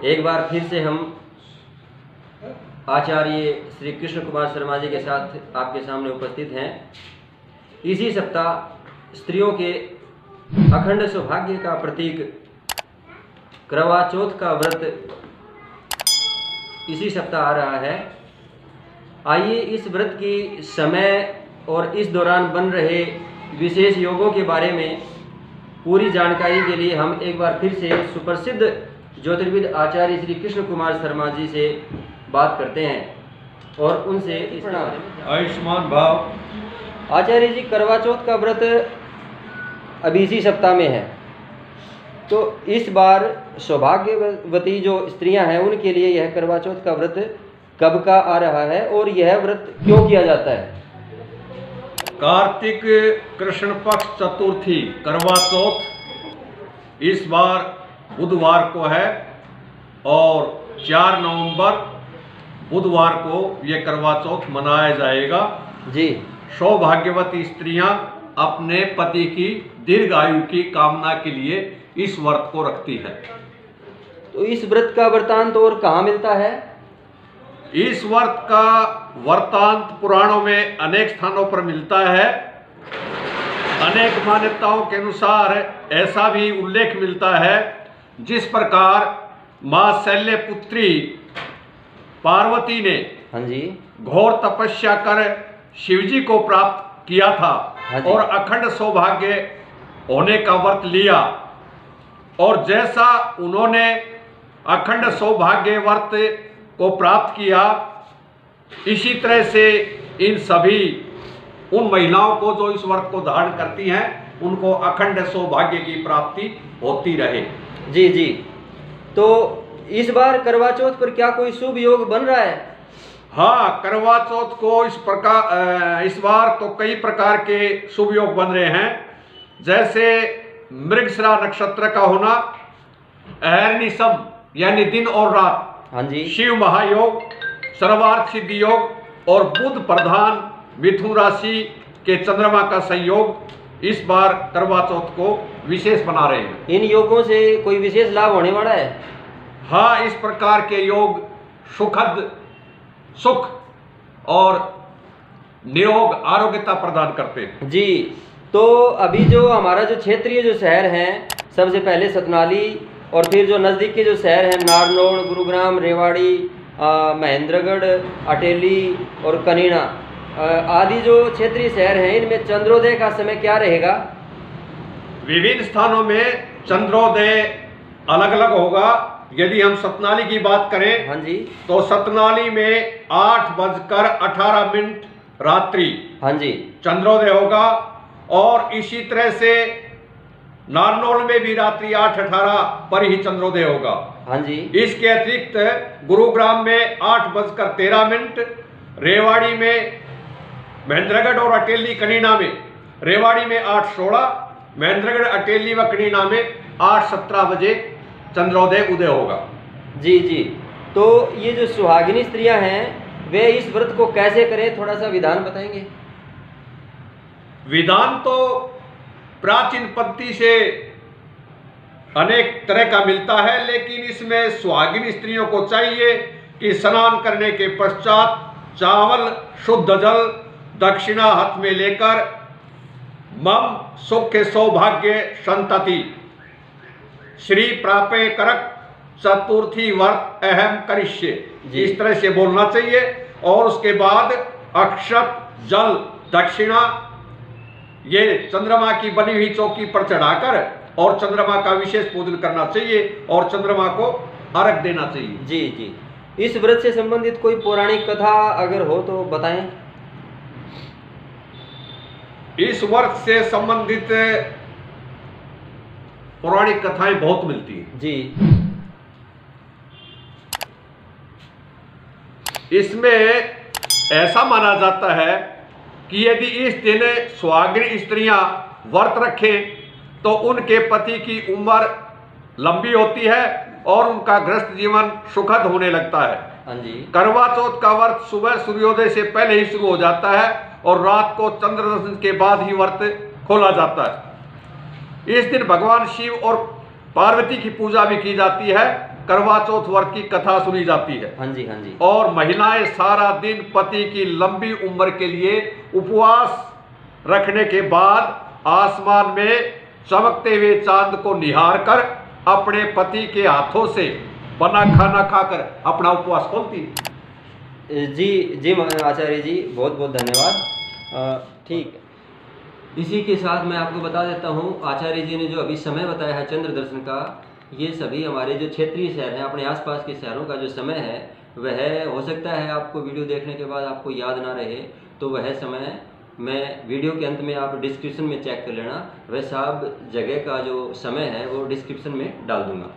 एक बार फिर से हम आचार्य श्री कृष्ण कुमार शर्मा जी के साथ आपके सामने उपस्थित हैं। इसी सप्ताह स्त्रियों के अखंड सौभाग्य का प्रतीक करवा चौथ का व्रत इसी सप्ताह आ रहा है। आइए इस व्रत की समय और इस दौरान बन रहे विशेष योगों के बारे में पूरी जानकारी के लिए हम एक बार फिर से सुप्रसिद्ध ज्योतिर्विद आचार्य श्री कृष्ण कुमार शर्मा जी से बात करते हैं और उनसे इस बारे में आयुष्मान भाव। आचार्य जी, करवा चौथ का व्रत अभी इसी सप्ताह में है, तो इस बार सौभाग्यवती जो स्त्रियां हैं उनके लिए यह करवा चौथ का व्रत कब का आ रहा है और यह व्रत क्यों किया जाता है? कार्तिक कृष्ण पक्ष चतुर्थी करवा चौथ इस बार बुधवार को है और 4 नवंबर बुधवार को यह करवा चौथ मनाया जाएगा जी। सौभाग्यवती स्त्रियां अपने पति की दीर्घ आयु की कामना के लिए इस व्रत को रखती हैं। तो इस व्रत का वृतांत और कहाँ मिलता है? इस व्रत का वृतांत पुराणों में अनेक स्थानों पर मिलता है। अनेक मान्यताओं के अनुसार ऐसा भी उल्लेख मिलता है जिस प्रकार मां शैल्यपुत्री पार्वती ने घोर तपस्या कर शिवजी को प्राप्त किया था और अखंड सौभाग्य होने का व्रत लिया, और जैसा उन्होंने अखंड सौभाग्य व्रत को प्राप्त किया, इसी तरह से इन सभी उन महिलाओं को जो इस व्रत को धारण करती हैं उनको अखंड सौभाग्य की प्राप्ति होती रहे। जी जी। तो इस बार करवा चौथ पर क्या कोई शुभ योग बन रहा है? हाँ, करवा चौथ को इस बार तो कई प्रकार के शुभ योग बन रहे हैं, जैसे मृगशिरा नक्षत्र का होना, अहर्निशम यानी दिन और रात, हाँ जी, शिव महायोग, सर्वार्थ सिद्धि योग और बुध प्रधान मिथुन राशि के चंद्रमा का संयोग इस बार करवा चौथ को विशेष बना रहे हैं। इन योगों से कोई विशेष लाभ होने वाला है? हाँ, इस प्रकार के योग सुखद सुख और निरोग आरोग्यता प्रदान करते हैं। जी। तो अभी जो हमारा जो क्षेत्रीय जो शहर हैं, सबसे पहले सतनाली और फिर जो नज़दीक के जो शहर हैं नारनौल, गुरुग्राम, रेवाड़ी, महेंद्रगढ़, अटेली और कनीना आदि जो क्षेत्रीय शहर हैं, इनमें चंद्रोदय का समय क्या रहेगा? विभिन्न स्थानों में चंद्रोदय अलग अलग होगा। यदि हम सतनाली की बात करें, हाँ जी, तो सतनाली में 8:18 रात्रि, हाँ जी, चंद्रोदय होगा, और इसी तरह से नारनौल में भी रात्रि 8:18 पर ही चंद्रोदय होगा। हाँ जी। इसके अतिरिक्त गुरुग्राम में 8:13, रेवाड़ी में, महेंद्रगढ़ और अटेली कनीना में, रेवाड़ी में 8:16, महेंद्रगढ़, अटेली व कनीना में 8:17 बजे चंद्रोदय उदय होगा। जी जी। तो ये जो सुहागिनी स्त्रियां हैं वे इस व्रत को कैसे करें, थोड़ा सा विधान बताएंगे? विधान तो प्राचीन पद्धति से अनेक तरह का मिलता है, लेकिन इसमें सुहागिनी स्त्रियों को चाहिए कि स्नान करने के पश्चात चावल, शुद्ध जल, दक्षिणा हाथ में लेकर मम सुख सौभाग्य संतति श्री प्रापे करक चतुर्थी व्रत अहम करिष्ये, इस तरह से बोलना चाहिए, और उसके बाद अक्षत, जल, दक्षिणा ये चंद्रमा की बनी हुई चौकी पर चढ़ाकर और चंद्रमा का विशेष पूजन करना चाहिए और चंद्रमा को अर्घ देना चाहिए। जी जी। इस व्रत से संबंधित कोई पौराणिक कथा अगर हो तो बताएं। इस व्रत से संबंधित पौराणिक कथाएं बहुत मिलती हैं जी। इसमें ऐसा माना जाता है कि यदि इस दिन सुहागिन स्त्रियां व्रत रखें तो उनके पति की उम्र लंबी होती है और उनका गृहस्थ जीवन सुखद होने लगता है। हाँ जी। करवा चौथ का व्रत सुबह सूर्योदय से पहले ही शुरू हो जाता है और रात को चंद्र दर्शन के बाद ही व्रत खोला जाता है। इस दिन भगवान शिव और पार्वती की पूजा भी की जाती है करवा चौथ व्रत की कथा सुनी जाती है। हाँ जी, हाँ जी। और महिलाएं सारा दिन पति की लंबी उम्र के लिए उपवास रखने के बाद आसमान में चमकते हुए चांद को निहार कर अपने पति के हाथों से बना खाना खाकर अपना उपवास खोलती है। जी जी आचार्य जी, बहुत बहुत धन्यवाद। ठीक, इसी के साथ मैं आपको बता देता हूँ, आचार्य जी ने जो अभी समय बताया है चंद्र दर्शन का, ये सभी हमारे जो क्षेत्रीय शहर हैं, अपने आसपास के शहरों का जो समय है, वह हो सकता है आपको वीडियो देखने के बाद आपको याद ना रहे, तो वह समय मैं वीडियो के अंत में आप डिस्क्रिप्शन में चेक कर लेना, वह सब जगह का जो समय है वो डिस्क्रिप्शन में डाल दूंगा।